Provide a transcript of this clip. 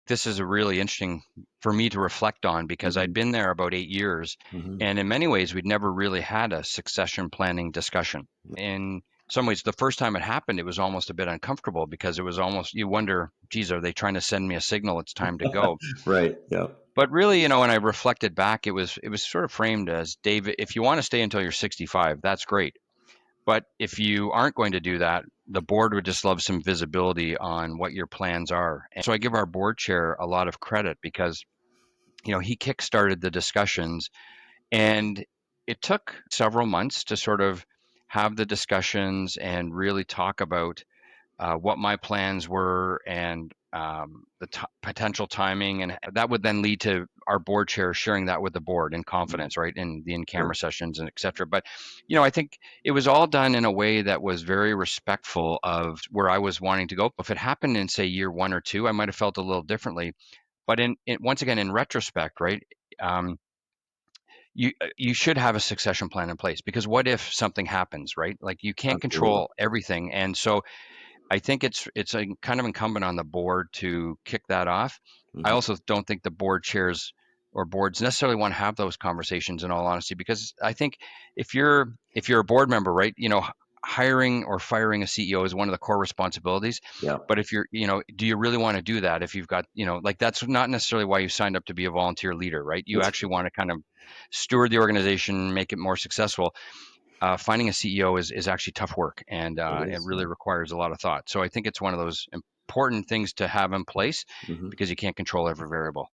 this is a really interesting for me to reflect on because I'd Hmm. been there about 8 years, Hmm. and in many ways, we'd never really had a succession planning discussion. In some ways, the first time it happened, it was almost a bit uncomfortable because it was almost, you wonder, geez, are they trying to send me a signal? It's time to go. Right. Yeah. But really, when I reflected back, it was sort of framed as, David, if you want to stay until you're 65, that's great. But if you aren't going to do that, the board would just love some visibility on what your plans are. And so I give our board chair a lot of credit because, he kickstarted the discussions, and it took several months to sort of have the discussions and really talk about what my plans were and the potential timing, and that would then lead to our board chair sharing that with the board in Mhm. confidence, right, in the in-camera Sure. sessions and et cetera. But I think it was all done in a way that was very respectful of where I was wanting to go. If it happened in, say, year 1 or 2, I might have felt a little differently. But once again, in retrospect, right, um, you should have a succession plan in place, because what if something happens, right? Like, you can't Absolutely. control everything, and so I think it's a kind of incumbent on the board to kick that off. I Hmm. also don't think the board chairs or boards necessarily want to have those conversations, in all honesty, because I think if you're a board member, right, hiring or firing a CEO is one of the core responsibilities. Yeah. But if do you really want to do that if you've got, like, that's not necessarily why you signed up to be a volunteer leader, right? You That's actually want to kind of steward the organization, make it more successful. Finding a CEO is actually tough work, and it it is. really requires a lot of thought. So I think it's one of those important things to have in place Hmm. because you can't control every variable.